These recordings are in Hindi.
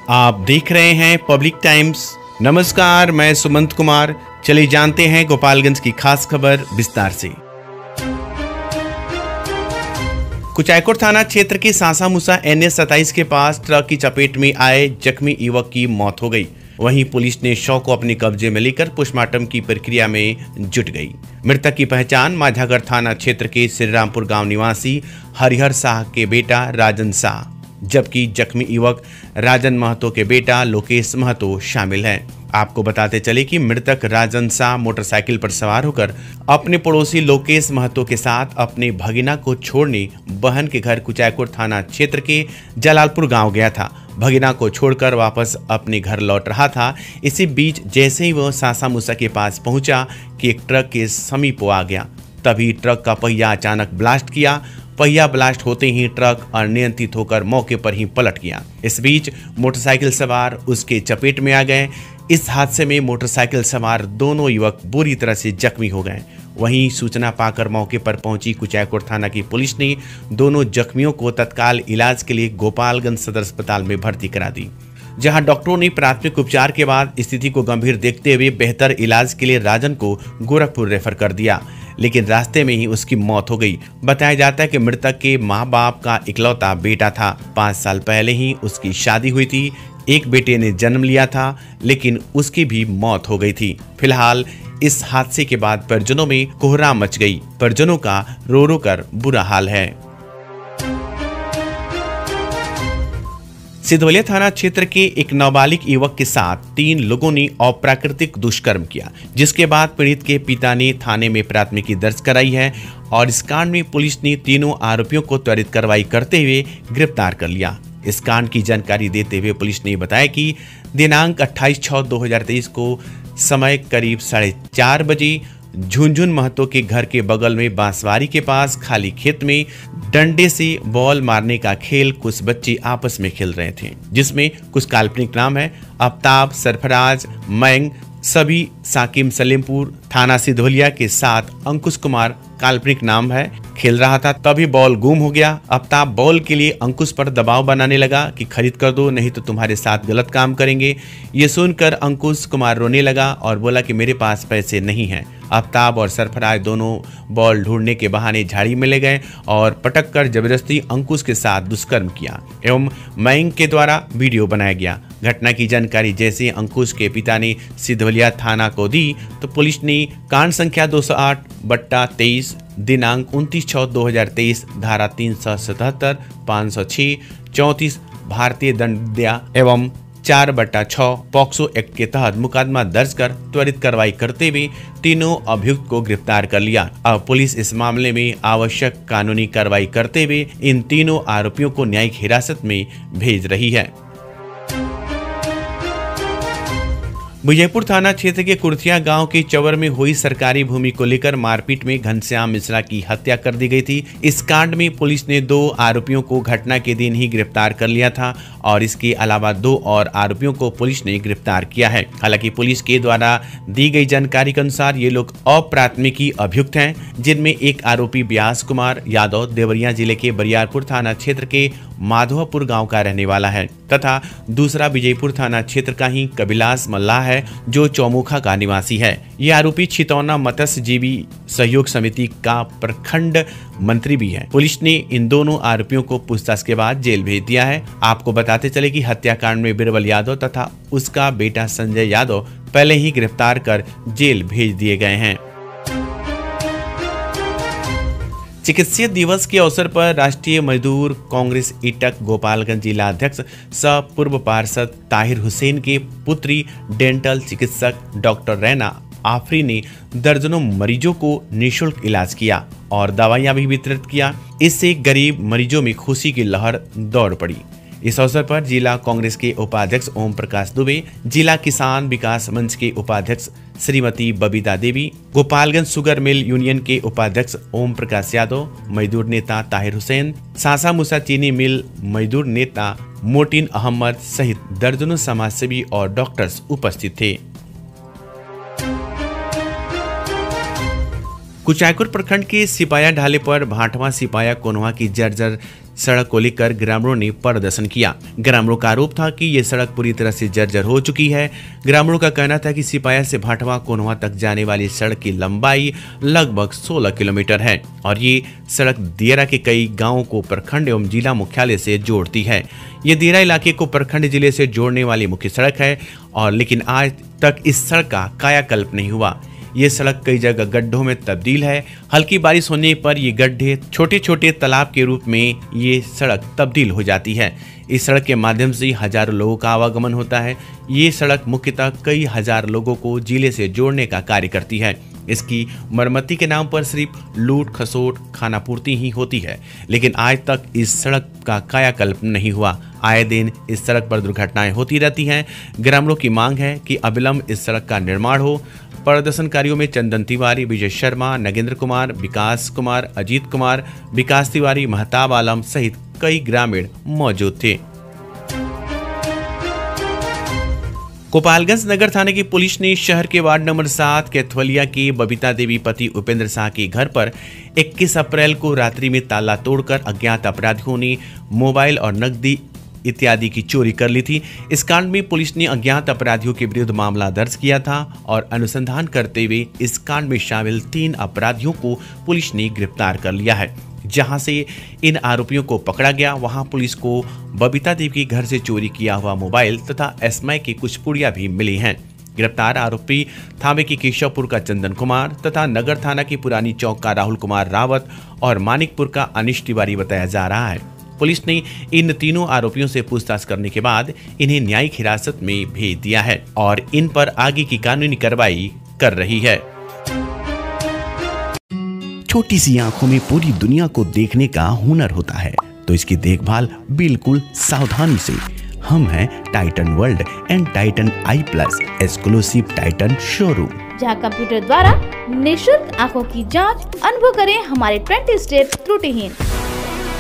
आप देख रहे हैं पब्लिक टाइम्स। नमस्कार, मैं सुमंत कुमार। चलिए जानते हैं गोपालगंज की खास खबर विस्तार से। कुचायकोट थाना क्षेत्र के सासा मूसा NH 27 के पास ट्रक की चपेट में आए जख्मी युवक की मौत हो गई। वहीं पुलिस ने शव को अपने कब्जे में लेकर पोस्टमार्टम की प्रक्रिया में जुट गई। मृतक की पहचान माझागढ़ थाना क्षेत्र के श्रीरामपुर गांव निवासी हरिहर शाह के बेटा राजन शाह, जबकि जख्मी युवक राजन महतो के बेटा लोकेश महतो शामिल हैं। आपको बताते चले कि मृतक राजन शाह मोटरसाइकिल पर सवार होकर अपने पड़ोसी लोकेश महतो के साथ अपने भगिना को छोड़ने बहन के घर कुचायकोट थाना क्षेत्र के जलालपुर गांव गया था। भगिना को छोड़कर वापस अपने घर लौट रहा था। इसी बीच जैसे ही वह सासा मूसा के पास पहुंचा कि एक ट्रक के समीप आ गया, तभी ट्रक का पहिया अचानक ब्लास्ट किया। पहिया ब्लास्ट होते ही ट्रक अनियंत्रित होकर मौके पर ही पलट गया। इस बीच मोटरसाइकिल सवार उसके चपेट में आ गए। इस हादसे में मोटरसाइकिल सवार दोनों युवक बुरी तरह से जख्मी हो गए। वहीं सूचना पाकर मौके पर पहुंची कुचायकोट थाना की पुलिस ने दोनों जख्मियों को तत्काल इलाज के लिए गोपालगंज सदर अस्पताल में भर्ती करा दी, जहां डॉक्टरों ने प्राथमिक उपचार के बाद स्थिति को गंभीर देखते हुए बेहतर इलाज के लिए राजन को गोरखपुर रेफर कर दिया, लेकिन रास्ते में ही उसकी मौत हो गई। बताया जाता है कि मृतक के माँ बाप का इकलौता बेटा था। 5 साल पहले ही उसकी शादी हुई थी। एक बेटे ने जन्म लिया था, लेकिन उसकी भी मौत हो गई थी। फिलहाल इस हादसे के बाद परिजनों में कोहराम मच गई। परिजनों का रो रो कर बुरा हाल है। सिधवलिया थाना क्षेत्र के एक नाबालिग युवक के साथ 3 लोगों ने अप्राकृतिक दुष्कर्म किया, जिसके बाद पीड़ित के पिता ने थाने में प्राथमिकी दर्ज कराई है और इस कांड में पुलिस ने तीनों आरोपियों को त्वरित कार्रवाई करते हुए गिरफ्तार कर लिया। इस कांड की जानकारी देते हुए पुलिस ने बताया कि दिनांक 28/6/2023 को समय करीब 4:30 बजे झुनझुन महतो के घर के बगल में बांसवारी के पास खाली खेत में डंडे से बॉल मारने का खेल कुछ बच्चे आपस में खेल रहे थे, जिसमें कुछ काल्पनिक नाम है आफ्ताब, सरफराज, मैंग, सभी साकिम सलेमपुर थाना सिधवलिया के साथ अंकुश कुमार काल्पनिक नाम है, खेल रहा था। तभी बॉल गुम हो गया। आफ्ताब बॉल के लिए अंकुश पर दबाव बनाने लगा कि खरीद कर दो, नहीं तो तुम्हारे साथ गलत काम करेंगे। ये सुनकर अंकुश कुमार रोने लगा और बोला कि मेरे पास पैसे नहीं हैं। आफ्ताब और सरफराज दोनों बॉल ढूंढने के बहाने झाड़ी में ले गए और पटक कर जबरदस्ती अंकुश के साथ दुष्कर्म किया एवं मैंग के द्वारा वीडियो बनाया गया। घटना की जानकारी जैसे अंकुश के पिता ने सिधवलिया थाना को दी तो पुलिस ने कांड संख्या 208/23 दिनांक 29/6/2023 धारा 377, 506, 34 भारतीय दंडया एवं 4/6 पॉक्सो एक्ट के तहत मुकदमा दर्ज कर त्वरित कार्रवाई करते हुए तीनों अभियुक्त को गिरफ्तार कर लिया। अब पुलिस इस मामले में आवश्यक कानूनी कार्रवाई करते हुए इन तीनों आरोपियों को न्यायिक हिरासत में भेज रही है। विजयपुर थाना क्षेत्र के कुर्थिया गांव के चवर में हुई सरकारी भूमि को लेकर मारपीट में घनश्याम मिश्रा की हत्या कर दी गई थी। इस कांड में पुलिस ने 2 आरोपियों को घटना के दिन ही गिरफ्तार कर लिया था और इसके अलावा 2 और आरोपियों को पुलिस ने गिरफ्तार किया है। हालांकि पुलिस के द्वारा दी गई जानकारी के अनुसार ये लोग अप्राथमिकी अभियुक्त हैं, जिनमें एक आरोपी व्यास कुमार यादव देवरिया जिले के बरियारपुर थाना क्षेत्र के माधवापुर गांव का रहने वाला है तथा दूसरा विजयपुर थाना क्षेत्र का ही कबिलास मल्लाह है, जो चौमुखा का निवासी है। ये आरोपी छितौना मत्स्यजीवी सहयोग समिति का प्रखंड मंत्री भी है। पुलिस ने इन दोनों आरोपियों को पूछताछ के बाद जेल भेज दिया है। आपको बताते चले कि हत्याकांड में बिरबल यादव तथा उसका बेटा संजय यादव पहले ही गिरफ्तार कर जेल भेज दिए गए हैं। चिकित्सीय दिवस के अवसर पर राष्ट्रीय मजदूर कांग्रेस ईटक गोपालगंज जिला अध्यक्ष सह पूर्व पार्षद ताहिर हुसैन के पुत्री डेंटल चिकित्सक डॉक्टर रैना आफरी ने दर्जनों मरीजों को निःशुल्क इलाज किया और दवाइयां भी वितरित किया। इससे गरीब मरीजों में खुशी की लहर दौड़ पड़ी। इस अवसर पर जिला कांग्रेस के उपाध्यक्ष ओम प्रकाश दुबे, जिला किसान विकास मंच के उपाध्यक्ष श्रीमती बबीता देवी, गोपालगंज शुगर मिल यूनियन के उपाध्यक्ष ओम प्रकाश यादव, मजदूर नेता ताहिर हुसैन, सासा मूसा चीनी मिल मजदूर नेता मोटिन अहमद सहित दर्जनों समाजसेवी और डॉक्टर्स उपस्थित थे। कुचायकोट प्रखंड के सिपाया ढाले पर भाटवा सिपाया कोनवा की जर्जर सड़क को लेकर ग्रामीणों ने प्रदर्शन किया। ग्रामीणों का आरोप था कि ये सड़क पूरी तरह से जर्जर हो चुकी है। ग्रामीणों का कहना था कि सिपाया से भाटवा कोनवा तक जाने वाली सड़क की लंबाई लगभग 16 किलोमीटर है और ये सड़क दियरा के कई गाँवों को प्रखंड एवं जिला मुख्यालय से जोड़ती है। ये दियरा इलाके को प्रखंड जिले से जोड़ने वाली मुख्य सड़क है और लेकिन आज तक इस सड़क का कायाकल्प नहीं हुआ। ये सड़क कई जगह गड्ढों में तब्दील है। हल्की बारिश होने पर ये गड्ढे छोटे छोटे तालाब के रूप में ये सड़क तब्दील हो जाती है। इस सड़क के माध्यम से हजारों लोगों का आवागमन होता है। ये सड़क मुख्यतः कई हजार लोगों को जिले से जोड़ने का कार्य करती है। इसकी मरम्मती के नाम पर सिर्फ लूट खसोट खानापूर्ति ही होती है, लेकिन आज तक इस सड़क का कायाकल्प नहीं हुआ। आए दिन इस सड़क पर दुर्घटनाएं होती रहती हैं। ग्रामीणों की मांग है कि अविलंब इस सड़क का निर्माण हो। प्रदर्शनकारियों में चंदन तिवारी, विजय शर्मा, नगेंद्र कुमार, विकास कुमार, अजीत कुमार, विकास तिवारी, महताब आलम सहित कई ग्रामीण मौजूद थे। गोपालगंज नगर थाने की पुलिस ने शहर के वार्ड नंबर 7 कैथवलिया की बबीता देवी पति उपेंद्र शाह के घर पर 21 अप्रैल को रात्रि में ताला तोड़कर अज्ञात अपराधियों ने मोबाइल और नकदी इत्यादि की चोरी कर ली थी। इस कांड में पुलिस ने अज्ञात अपराधियों के विरुद्ध मामला दर्ज किया था और अनुसंधान करते हुए इस कांड में शामिल 3 अपराधियों को पुलिस ने गिरफ्तार कर लिया है। जहां से इन आरोपियों को पकड़ा गया, वहां पुलिस को बबीता देवी के घर से चोरी किया हुआ मोबाइल तथा एसएमआई की कुछ पुड़िया भी मिली हैं। गिरफ्तार आरोपी थावे की केशवपुर का चंदन कुमार तथा नगर थाना की पुरानी चौक का राहुल कुमार रावत और मानिकपुर का अनिश तिवारी बताया जा रहा है। पुलिस ने इन तीनों आरोपियों से पूछताछ करने के बाद इन्हें न्यायिक हिरासत में भेज दिया है और इन पर आगे की कानूनी कार्रवाई कर रही है। छोटी सी आंखों में पूरी दुनिया को देखने का हुनर होता है, तो इसकी देखभाल बिल्कुल सावधानी से। हम हैं Titan world and Titan I plus exclusive Titan showroom, जहां कंप्यूटर द्वारा निशुल्क आंखों की जांच। अनुभव करें हमारे 20 स्टेप त्रुटिहीन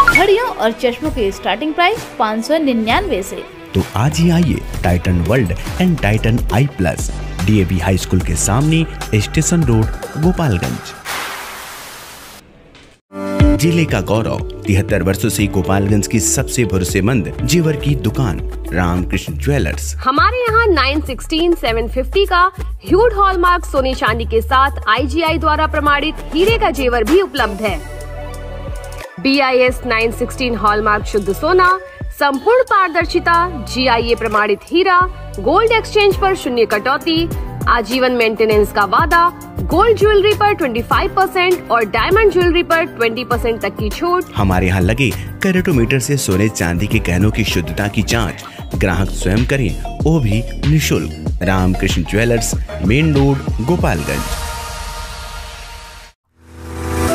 घड़ियों और चश्मों के स्टार्टिंग प्राइस 599 से। तो आज ही आइए Titan world and Titan I plus, DAV high school के सामने, स्टेशन रोड, गोपालगंज। जिले का गौरव 73 वर्षों से गोपालगंज की सबसे भरोसेमंद जेवर की दुकान रामकृष्ण ज्वेलर्स। हमारे यहाँ 916, 750 का ह्यूड हॉलमार्क सोने चांदी के साथ IGI द्वारा प्रमाणित हीरे का जेवर भी उपलब्ध है। BIS 916 हॉलमार्क शुद्ध सोना, संपूर्ण पारदर्शिता, GIA प्रमाणित हीरा, गोल्ड एक्सचेंज पर शून्य कटौती, आजीवन मेंटेनेंस का वादा, गोल्ड ज्वेलरी पर 25% और डायमंड ज्वेलरी पर 20% तक की छूट। हमारे यहाँ लगे कैरेटोमीटर से सोने चांदी के गहनों की शुद्धता की जांच ग्राहक स्वयं करें, वो भी निःशुल्क। Ramkrishna jewellers, main road, Gopalganj.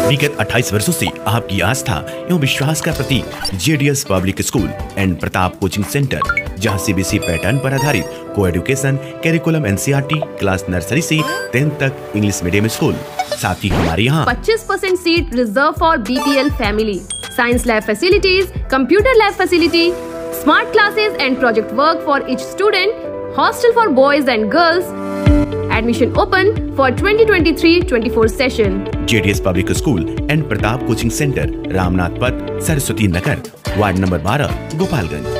विगत 28 वर्षों से आपकी आस्था एवं विश्वास का प्रतीक JDS public school and Pratap coaching centre, जहां CBSE पैटर्न पर आधारित co education curriculum NCERT class nursery से 10th तक इंग्लिश मीडियम स्कूल। साथ ही हमारे यहाँ 25% seat reserve for BPL family, science lab facilities, computer lab facility, smart classes and project work for each student, hostel for boys and girls. Admission open for 2023-24 session. JDS public school and Pratap coaching centre, Ramnath पथ, सरस्वती नगर, वार्ड नंबर 12, गोपालगंज।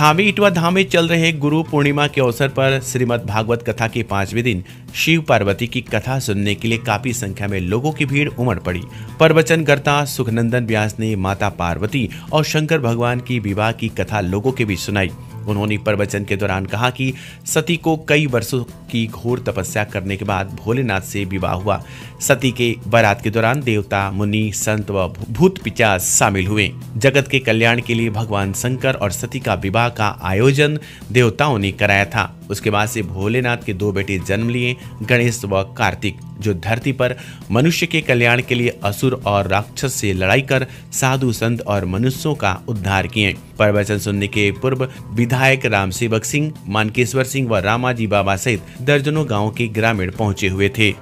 थावे इटवा धाम में चल रहे गुरु पूर्णिमा के अवसर पर श्रीमद् भागवत कथा के 5वें दिन शिव पार्वती की कथा सुनने के लिए काफी संख्या में लोगों की भीड़ उमड़ पड़ी। प्रवचनकर्ता सुखनंदन व्यास ने माता पार्वती और शंकर भगवान की विवाह की कथा लोगों के बीच सुनाई। उन्होंने प्रवचन के दौरान कहा कि सती को कई वर्षों की घोर तपस्या करने के बाद भोलेनाथ से विवाह हुआ। सती के बारात के दौरान देवता, मुनि, संत व भूत पिशाच शामिल हुए। जगत के कल्याण के लिए भगवान शंकर और सती का विवाह का आयोजन देवताओं ने कराया था। उसके बाद से भोलेनाथ के 2 बेटे जन्म लिए, गणेश व कार्तिक, जो धरती पर मनुष्य के कल्याण के लिए असुर और राक्षस से लड़ाई कर साधु संत और मनुष्यों का उद्धार किए। प्रवचन सुनने के पूर्व विधायक राम सेवक सिंह, मानकेश्वर सिंह व रामाजी बाबा सहित दर्जनों गांवों के ग्रामीण पहुंचे हुए थे।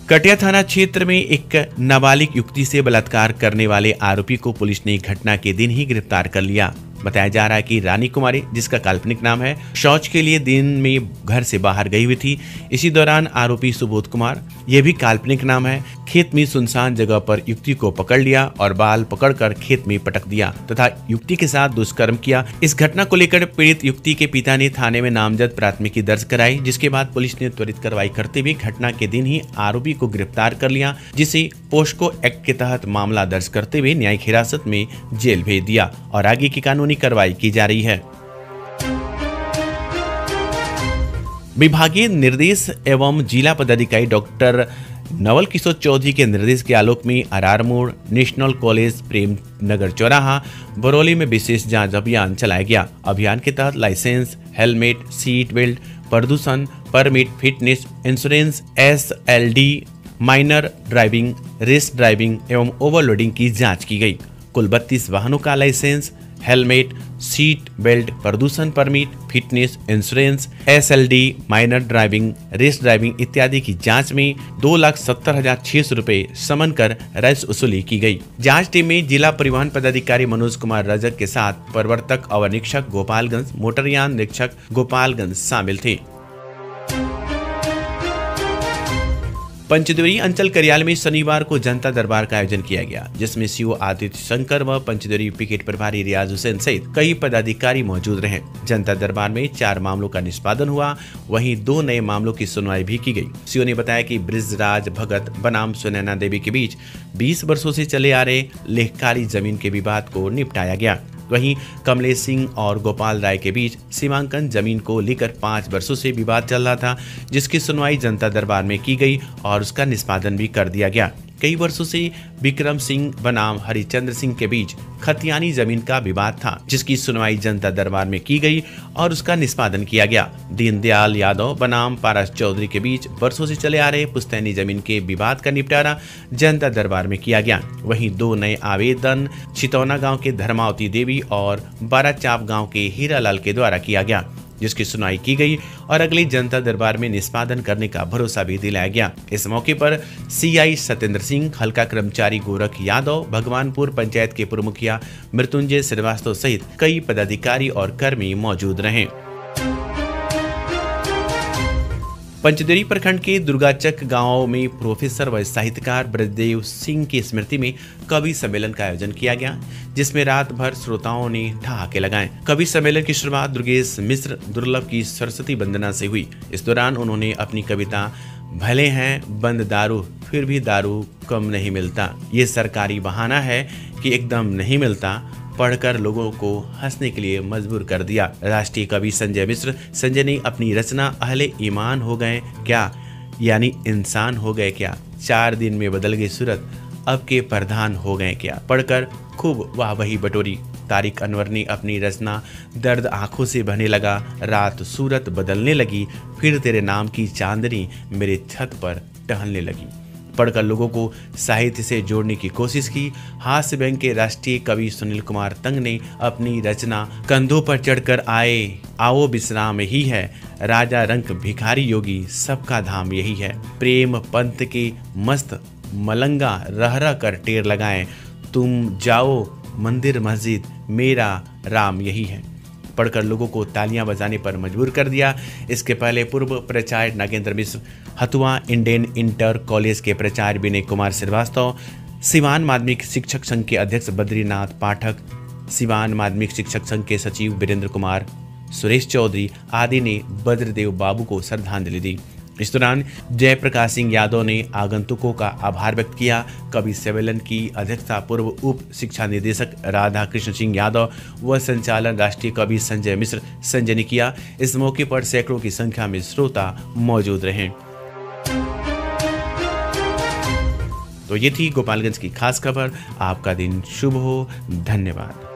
कटिया थाना क्षेत्र में एक नाबालिग युवती से बलात्कार करने वाले आरोपी को पुलिस ने घटना के दिन ही गिरफ्तार कर लिया। बताया जा रहा है कि रानी कुमारी, जिसका काल्पनिक नाम है, शौच के लिए दिन में घर से बाहर गई हुई थी। इसी दौरान आरोपी सुबोध कुमार, यह भी काल्पनिक नाम है, खेत में सुनसान जगह पर युवती को पकड़ लिया और बाल पकड़कर खेत में पटक दिया तथा युवती के साथ दुष्कर्म किया। इस घटना को लेकर पीड़ित युवती के पिता ने थाने में नामजद प्राथमिकी दर्ज कराई, जिसके बाद पुलिस ने त्वरित कार्रवाई करते हुए घटना के दिन ही आरोपी को गिरफ्तार कर लिया, जिसे पोस्को एक्ट के तहत मामला दर्ज करते हुए न्यायिक हिरासत में जेल भेज दिया और आगे की कानूनी कार्रवाई की जा रही है। विभागीय निर्देश एवं जिला पदाधिकारी डॉक्टर नवल किशोर चौधरी के निर्देश के आलोक में अरार मोड़, नेशनल कॉलेज, प्रेम नगर चौराहा, बरौली में विशेष जांच अभियान चलाया गया। अभियान के तहत लाइसेंस, हेलमेट, सीट बेल्ट, प्रदूषण permit, fitness, insurance, SLD, minor driving, race driving एवं ओवरलोडिंग की जांच की गई। कुल 32 वाहनों का लाइसेंस, हेलमेट, सीट बेल्ट, प्रदूषण permit, fitness, insurance, SLD, minor driving, race driving इत्यादि की जांच में 2,70,600 रुपए समन कर राशि वसूली की गई। जांच टीम में जिला परिवहन पदाधिकारी मनोज कुमार रजक के साथ प्रवर्तक अवर निरीक्षक गोपालगंज, मोटरयान निरीक्षक गोपालगंज शामिल थे। पंचदेवरी अंचल कार्यालय में शनिवार को जनता दरबार का आयोजन किया गया, जिसमें सीओ आदित्य शंकर व पंचदेवरी पिकेट प्रभारी रियाज हुसैन सहित कई पदाधिकारी मौजूद रहे। जनता दरबार में 4 मामलों का निष्पादन हुआ, वहीं 2 नए मामलों की सुनवाई भी की गई। सीओ ने बताया कि ब्रिजराज भगत बनाम सुनैना देवी के बीच 20 वर्षों से चले आ रहे लेखकाली जमीन के विवाद को निपटाया गया। वहीं कमलेश सिंह और गोपाल राय के बीच सीमांकन जमीन को लेकर 5 वर्षों से विवाद चल रहा था, जिसकी सुनवाई जनता दरबार में की गई और उसका निष्पादन भी कर दिया गया। कई वर्षों से विक्रम सिंह बनाम हरिचंद्र सिंह के बीच खतियानी जमीन का विवाद था, जिसकी सुनवाई जनता दरबार में की गई और उसका निष्पादन किया गया। दीनदयाल यादव बनाम पारस चौधरी के बीच वर्षों से चले आ रहे पुश्तैनी जमीन के विवाद का निपटारा जनता दरबार में किया गया। वहीं 2 नए आवेदन चितौना गांव के धर्मावती देवी और बाराचाप गांव के हीरालाल के द्वारा किया गया, जिसकी सुनवाई की गई और अगली जनता दरबार में निष्पादन करने का भरोसा भी दिलाया गया। इस मौके पर CI सत्येंद्र सिंह, हल्का कर्मचारी गोरख यादव, भगवानपुर पंचायत के पूर्व मुखिया मृत्युंजय श्रीवास्तव सहित कई पदाधिकारी और कर्मी मौजूद रहे। पंचदेवरी प्रखंड के दुर्गाचक गांव में प्रोफेसर व साहित्यकार ब्रजदेव सिंह की स्मृति में कवि सम्मेलन का आयोजन किया गया, जिसमें रात भर श्रोताओं ने ठहाके लगाए। कवि सम्मेलन की शुरुआत दुर्गेश मिश्र दुर्लभ की सरस्वती वंदना से हुई। इस दौरान उन्होंने अपनी कविता भले हैं बंद दारू फिर भी दारू कम नहीं मिलता, ये सरकारी बहाना है कि एकदम नहीं मिलता, पढ़कर लोगों को हंसने के लिए मजबूर कर दिया। राष्ट्रीय कवि संजय मिश्र संजय ने अपनी रचना अहले ईमान हो गए क्या, यानी इंसान हो गए क्या, 4 दिन में बदल गई सूरत, अब के प्रधान हो गए क्या, पढ़कर खूब वाहवाही बटोरी। तारिक अनवर ने अपनी रचना दर्द आंखों से बहने लगा, रात सूरत बदलने लगी, फिर तेरे नाम की चांदनी मेरे छत पर टहलने लगी, पढ़कर लोगों को साहित्य से जोड़ने की कोशिश की। हास्य व्यंग के राष्ट्रीय कवि सुनील कुमार तंग ने अपनी रचना कंधों पर चढ़कर आए आओ विश्राम ही है, राजा रंक भिखारी योगी सबका धाम यही है, प्रेम पंथ के मस्त मलंगा रह रह कर टेर लगाएं, तुम जाओ मंदिर मस्जिद मेरा राम यही है, पढ़कर लोगों को तालियां बजाने पर मजबूर कर दिया। इसके पहले पूर्व प्राचार्य नागेंद्र मिश्र, हथुआ इंडियन इंटर कॉलेज के प्राचार्य विनय कुमार श्रीवास्तव, सिवान माध्यमिक शिक्षक संघ के अध्यक्ष बद्रीनाथ पाठक, सिवान माध्यमिक शिक्षक संघ के सचिव वीरेंद्र कुमार, सुरेश चौधरी आदि ने बद्रदेव बाबू को श्रद्धांजलि दी। इस दौरान जयप्रकाश सिंह यादव ने आगंतुकों का आभार व्यक्त किया। कवि सम्मेलन की अध्यक्षता पूर्व उप शिक्षा निदेशक राधा कृष्ण सिंह यादव व संचालन राष्ट्रीय कवि संजय मिश्र संजय ने किया। इस मौके पर सैकड़ों की संख्या में श्रोता मौजूद रहे। तो ये थी गोपालगंज की खास खबर। आपका दिन शुभ हो। धन्यवाद।